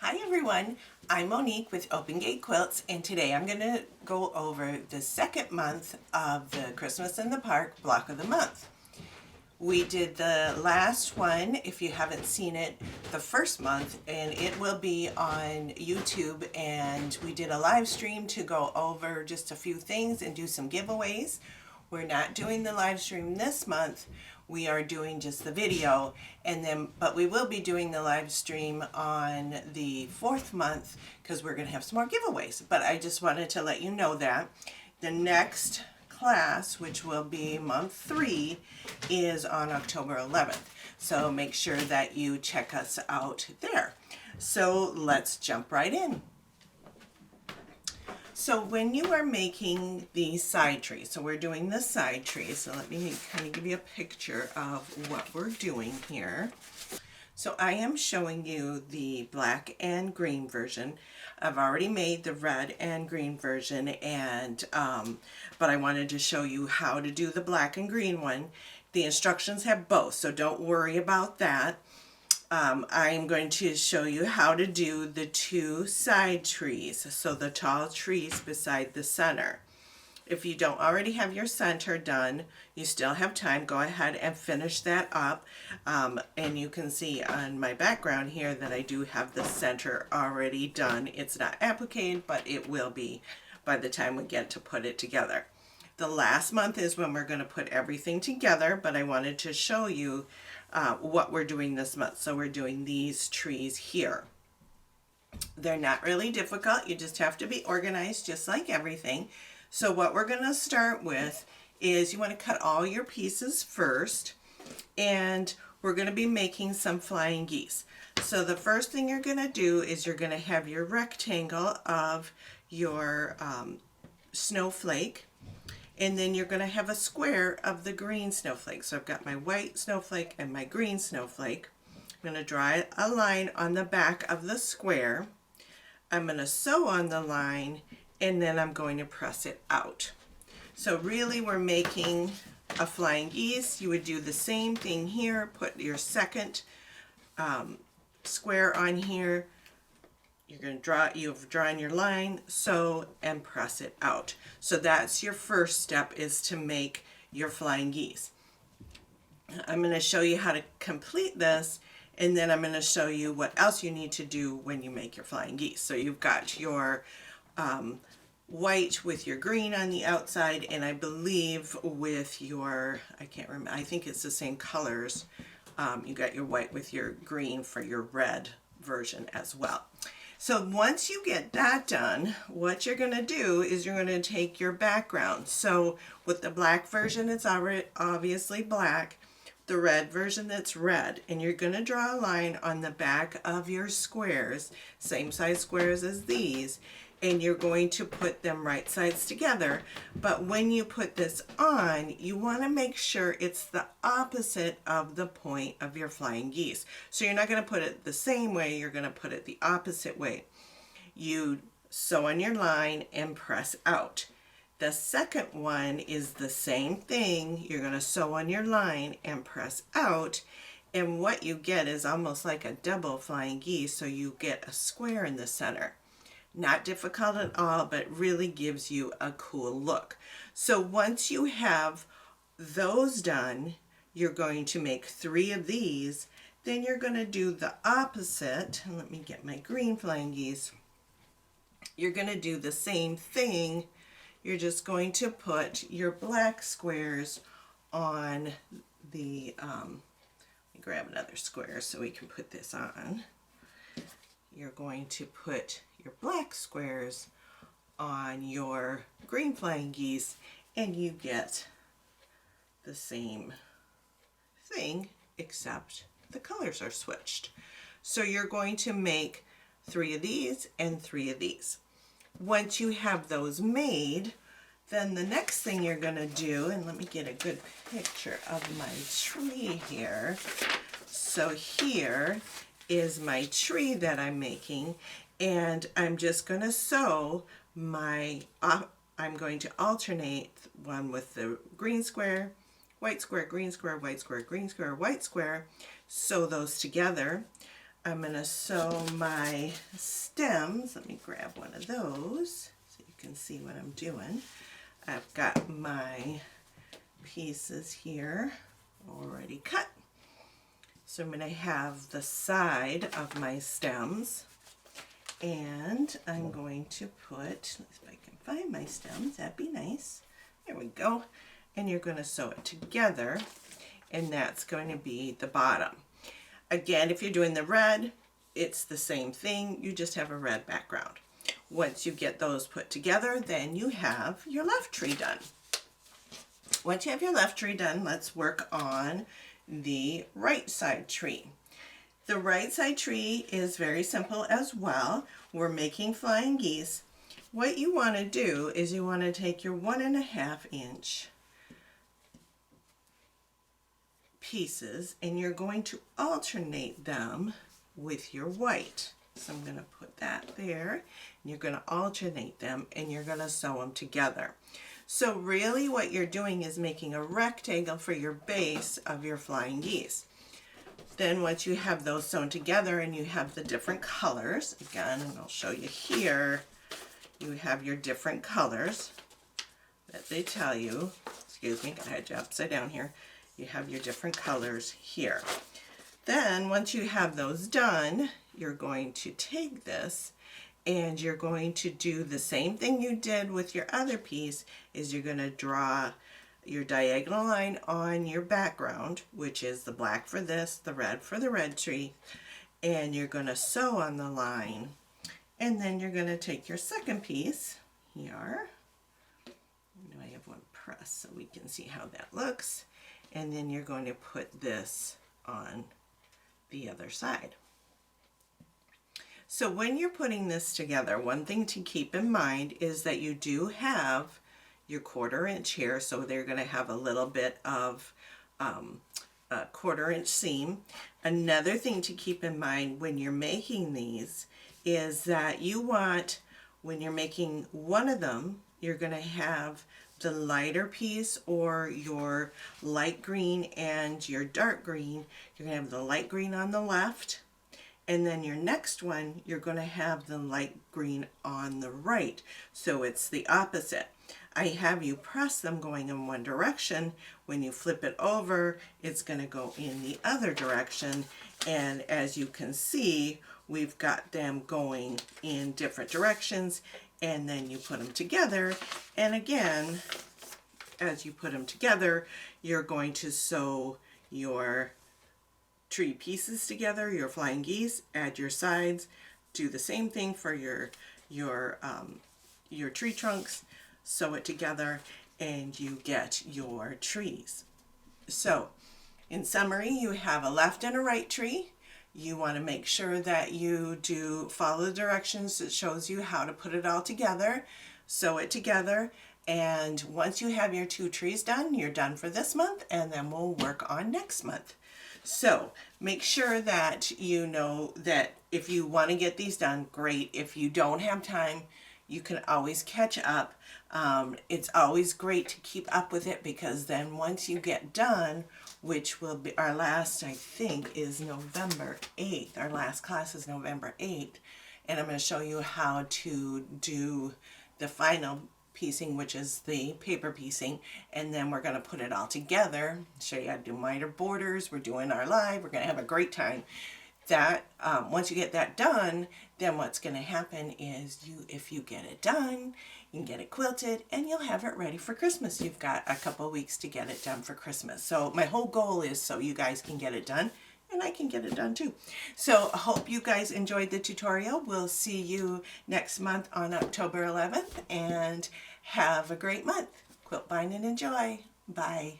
Hi everyone, I'm Monique with Open Gate Quilts, and today I'm going to go over the second month of the Christmas in the Park block of the month. We did the last one, if you haven't seen it, the first month, and it will be on YouTube, and we did a live stream to go over just a few things and do some giveaways. We're not doing the live stream this month. We are doing just the video, but we will be doing the live stream on the fourth month because we're going to have some more giveaways. But I just wanted to let you know that the next class, which will be month 3, is on October 11th. So make sure that you check us out there. So let's jump right in. So when you are making the side trees, so we're doing the side trees, so let me kind of give you a picture of what we're doing here. So I am showing you the black and green version. I've already made the red and green version, and but I wanted to show you how to do the black and green one. The instructions have both, so don't worry about that. I'm going to show you how to do the 2 side trees, so the tall trees beside the center. If you don't already have your center done, you still have time. Go ahead and finish that up. And you can see on my background here that I do have the center already done. It's not appliqued, but it will be by the time we get to put it together. The last month is when we're going to put everything together, but I wanted to show you what we're doing this month. So we're doing these trees here. They're not really difficult. You just have to be organized, just like everything. So what we're going to start with is you want to cut all your pieces first, and we're going to be making some flying geese. So the first thing you're going to do is you're going to have your rectangle of your snowflake, and then you're going to have a square of the green snowflake. So I've got my white snowflake and my green snowflake. I'm going to draw a line on the back of the square. I'm going to sew on the line, and then I'm going to press it out. So really we're making a flying geese. You would do the same thing here. Put your second square on here. You're going to draw, you've drawn your line, sew, and press it out. So that's your first step, is to make your flying geese. I'm going to show you how to complete this, and then I'm going to show you what else you need to do when you make your flying geese. So you've got your white with your green on the outside, and I believe with your, I can't remember, I think it's the same colors. You got your white with your green for your red version as well. So once you get that done, what you're going to do is you're going to take your background. So with the black version, it's already obviously black. The red version, that's red. And you're going to draw a line on the back of your squares, same size squares as these, and you're going to put them right sides together. But when you put this on, you want to make sure it's the opposite of the point of your flying geese. So you're not going to put it the same way, you're going to put it the opposite way. You sew on your line and press out. The second one is the same thing. You're going to sew on your line and press out. And what you get is almost like a double flying geese, so you get a square in the center. Not difficult at all, but really gives you a cool look. So once you have those done, you're going to make 3 of these. Then you're going to do the opposite. Let me get my green flying geese. You're going to do the same thing. You're just going to put your black squares on the, let me grab another square so we can put this on. You're going to put your black squares on your green flying geese, and you get the same thing, except the colors are switched. So you're going to make 3 of these and 3 of these. Once you have those made, then the next thing you're going to do, and let me get a good picture of my tree here. So here is my tree that I'm making, and I'm just going to sew my, I'm going to alternate one with the green square, white square, green square, white square, green square, white square, sew those together. I'm going to sew my stems. Let me grab one of those so you can see what I'm doing. I've got my pieces here already cut. So I'm going to have the side of my stems, and I'm going to put, if I can find my stems, that'd be nice. There we go. And you're going to sew it together, and that's going to be the bottom. Again, if you're doing the red, it's the same thing. You just have a red background. Once you get those put together, then you have your left tree done. Once you have your left tree done, let's work on the right side tree. The right side tree is very simple as well. We're making flying geese. What you want to do is you want to take your 1.5 inch pieces and you're going to alternate them with your white. So I'm going to put that there, and you're going to alternate them, and you're going to sew them together. So really what you're doing is making a rectangle for your base of your flying geese. Then once you have those sewn together and you have the different colors, again, and I'll show you here, you have your different colors that they tell you. Excuse me, I had you upside down here. You have your different colors here. Then once you have those done, you're going to take this and you're going to do the same thing you did with your other piece, is you're going to draw your diagonal line on your background, which is the black for this, the red for the red tree, and you're going to sew on the line. And then you're going to take your second piece here. I have one press so we can see how that looks. And then you're going to put this on the other side. So when you're putting this together, one thing to keep in mind is that you do have your 1/4 inch here, so they're going to have a little bit of a 1/4 inch seam. Another thing to keep in mind when you're making these is that you want, when you're making one of them, you're going to have the lighter piece or your light green and your dark green. You're going to have the light green on the left, and then your next one you're going to have the light green on the right, so it's the opposite. I have you press them going in one direction. When you flip it over, it's going to go in the other direction, and as you can see, we've got them going in different directions. And then you put them together, and again, as you put them together, you're going to sew your tree pieces together, your flying geese, add your sides, do the same thing for your tree trunks, sew it together, and you get your trees. So, in summary, you have a left and a right tree. You want to make sure that you do follow the directions that shows you how to put it all together, sew it together, and once you have your 2 trees done, you're done for this month, and then we'll work on next month. So make sure that you know that if you want to get these done, great. If you don't have time, you can always catch up. It's always great to keep up with it, because then once you get done, which will be our last, I think, is November 8th. Our last class is November 8th. And I'm going to show you how to do the final piecing, which is the paper piecing. And then we're going to put it all together, show you how to do miter borders. We're doing our live. We're going to have a great time. That once you get that done, then what's going to happen is if you get it done, you can get it quilted and you'll have it ready for Christmas. You've got a couple weeks to get it done for Christmas. So my whole goal is so you guys can get it done and I can get it done too. So I hope you guys enjoyed the tutorial. We'll see you next month on October 11th, and have a great month. Quilt, bind, and enjoy. Bye.